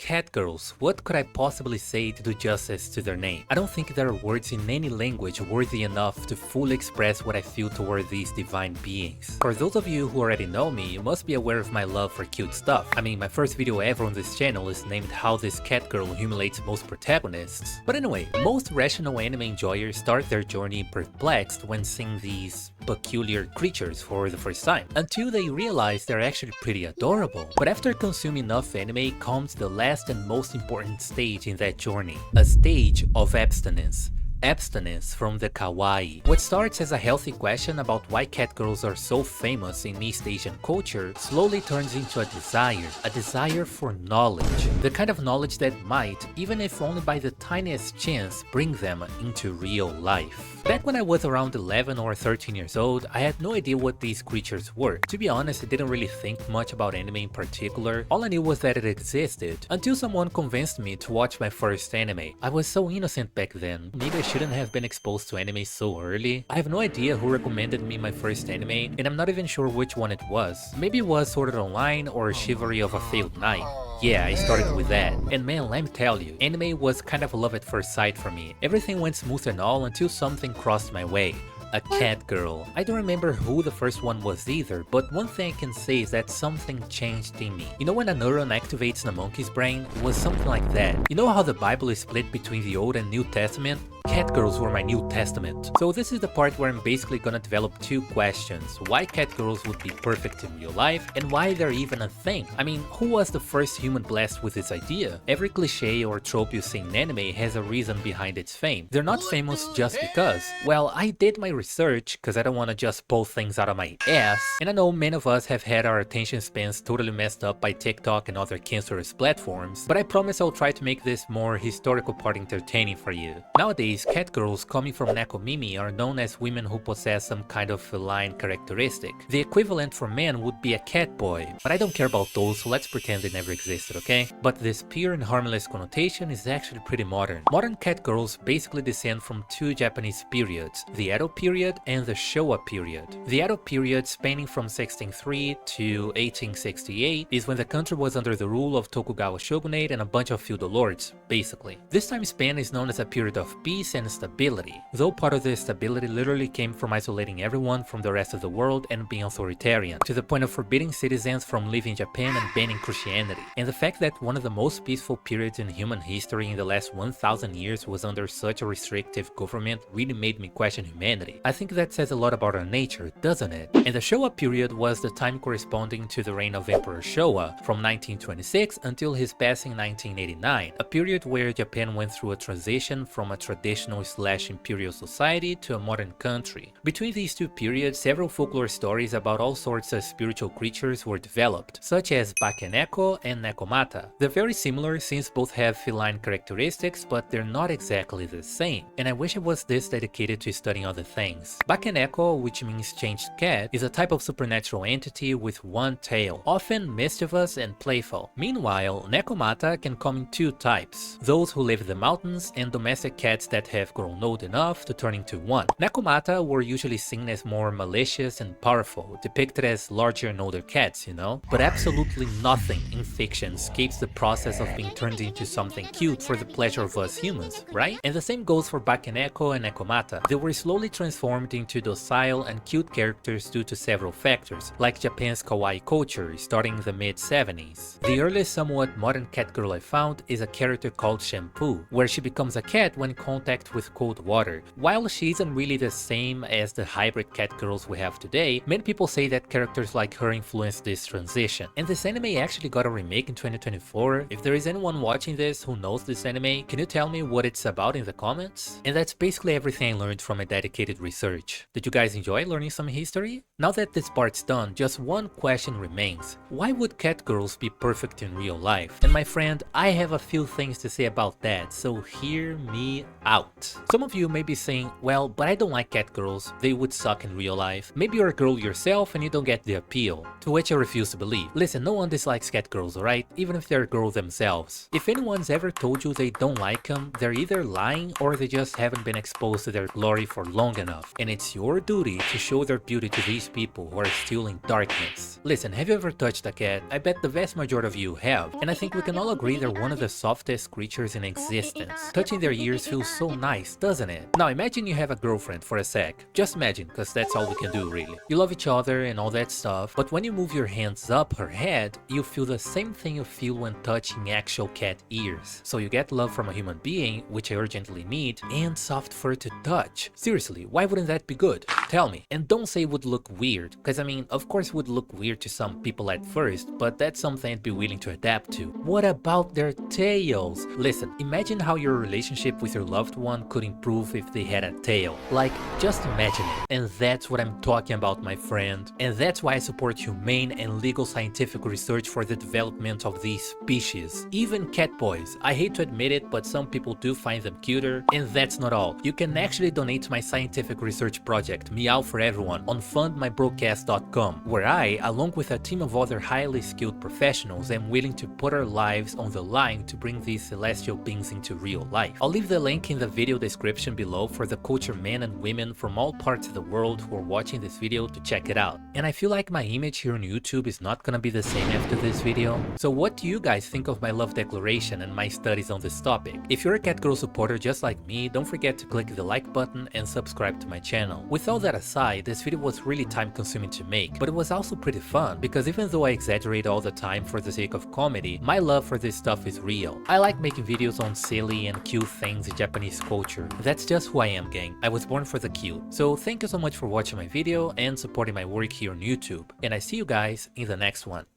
Catgirls, what could I possibly say to do justice to their name? I don't think there are words in any language worthy enough to fully express what I feel toward these divine beings. For those of you who already know me, you must be aware of my love for cute stuff. I mean, my first video ever on this channel is named How This Catgirl Humiliates Most Protagonists. But anyway, most rational anime enjoyers start their journey perplexed when seeing these peculiar creatures for the first time, until they realize they're actually pretty adorable. But after consuming enough anime comes the last and most important stage in that journey, a stage of abstinence. Abstinence from the kawaii. What starts as a healthy question about why catgirls are so famous in East Asian culture slowly turns into a desire for knowledge. The kind of knowledge that might, even if only by the tiniest chance, bring them into real life. Back when I was around 11 or 13 years old, I had no idea what these creatures were. To be honest, I didn't really think much about anime in particular. All I knew was that it existed, until someone convinced me to watch my first anime. I was so innocent back then. Maybe I shouldn't have been exposed to anime so early. I have no idea who recommended me my first anime, and I'm not even sure which one it was. Maybe it was Sword Art Online or Chivalry of a Failed Knight. Yeah, I started with that. And man, let me tell you, anime was kind of a love at first sight for me. Everything went smooth and all until something crossed my way. A catgirl. I don't remember who the first one was either, but one thing I can say is that something changed in me. You know when a neuron activates in a monkey's brain? It was something like that. You know how the Bible is split between the Old and New Testament? Catgirls were my New Testament. So this is the part where I'm basically gonna develop two questions. Why catgirls would be perfect in real life, and why they're even a thing. I mean, who was the first human blessed with this idea? Every cliche or trope you see in anime has a reason behind its fame. They're not famous just because. Well, I did my research, cause I don't wanna just pull things out of my ass, and I know many of us have had our attention spans totally messed up by TikTok and other cancerous platforms, but I promise I'll try to make this more historical part entertaining for you. Nowadays, catgirls coming from Nekomimi are known as women who possess some kind of feline characteristic. The equivalent for men would be a catboy, but I don't care about those, so let's pretend they never existed, okay? But this pure and harmless connotation is actually pretty modern. Modern catgirls basically descend from two Japanese periods, the Edo period and the Showa period. The Edo period, spanning from 1603 to 1868, is when the country was under the rule of Tokugawa shogunate and a bunch of feudal lords, basically. This time span is known as a period of peace and stability, though part of the stability literally came from isolating everyone from the rest of the world and being authoritarian, to the point of forbidding citizens from leaving Japan and banning Christianity. And the fact that one of the most peaceful periods in human history in the last 1000 years was under such a restrictive government really made me question humanity. I think that says a lot about our nature, doesn't it? And the Showa period was the time corresponding to the reign of Emperor Showa from 1926 until his passing in 1989, a period where Japan went through a transition from a traditional/imperial society to a modern country. Between these two periods, several folklore stories about all sorts of spiritual creatures were developed, such as Bakeneko and Nekomata. They're very similar since both have feline characteristics, but they're not exactly the same, and I wish I was this dedicated to studying other things. Bakeneko, which means changed cat, is a type of supernatural entity with one tail, often mischievous and playful. Meanwhile, Nekomata can come in two types, those who live in the mountains and domestic cats that have grown old enough to turn into one. Nekomata were usually seen as more malicious and powerful, depicted as larger and older cats, you know? But absolutely nothing in fiction escapes the process of being turned into something cute for the pleasure of us humans, right? And the same goes for Bakeneko and Nekomata. They were slowly transformed into docile and cute characters due to several factors, like Japan's kawaii culture starting in the mid-70s. The earliest somewhat modern catgirl I found is a character called Shampoo, where she becomes a cat when in contact with cold water. While she isn't really the same as the hybrid catgirls we have today, many people say that characters like her influenced this transition. And this anime actually got a remake in 2024. If there is anyone watching this who knows this anime, can you tell me what it's about in the comments? And that's basically everything I learned from my dedicated research. Did you guys enjoy learning some history? Now that this part's done, just one question remains. Why would catgirls be perfect in real life? And my friend, I have a few things to say about that, so hear me out. out. Some of you may be saying, well, but I don't like catgirls, they would suck in real life. Maybe you're a girl yourself and you don't get the appeal. To which I refuse to believe. Listen, no one dislikes catgirls, alright? Even if they're girls themselves. If anyone's ever told you they don't like them, they're either lying or they just haven't been exposed to their glory for long enough. And it's your duty to show their beauty to these people who are still in darkness. Listen, have you ever touched a cat? I bet the vast majority of you have. And I think we can all agree they're one of the softest creatures in existence. Touching their ears feels so nice, doesn't it? Now imagine you have a girlfriend for a sec. Just imagine, cause that's all we can do really. You love each other and all that stuff, but when you move your hands up her head, you feel the same thing you feel when touching actual cat ears. So you get love from a human being, which I urgently need, and soft fur to touch. Seriously, why wouldn't that be good? Tell me. And don't say it would look weird, cause I mean, of course it would look weird to some people at first, but that's something I'd be willing to adapt to. What about their tails? Listen, imagine how your relationship with your loved one could improve if they had a tail. Like, just imagine it. And that's what I'm talking about, my friend. And that's why I support humane and legal scientific research for the development of these species. Even cat boys. I hate to admit it, but some people do find them cuter. And that's not all. You can actually donate to my scientific research project, Meow for Everyone, on fundmybrocast.com, where I, along with a team of other highly skilled professionals, am willing to put our lives on the line to bring these celestial beings into real life. I'll leave the link in the video description below for the culture men and women from all parts of the world who are watching this video to check it out. And I feel like my image here on YouTube is not gonna be the same after this video. So what do you guys think of my love declaration and my studies on this topic? If you're a catgirl supporter just like me, don't forget to click the like button and subscribe to my channel. With all that aside, this video was really time consuming to make, but it was also pretty fun because even though I exaggerate all the time for the sake of comedy, my love for this stuff is real. I like making videos on silly and cute things in Japanese culture. That's just who I am, gang. I was born for the cute. So thank you so much for watching my video and supporting my work here on YouTube. And I see you guys in the next one.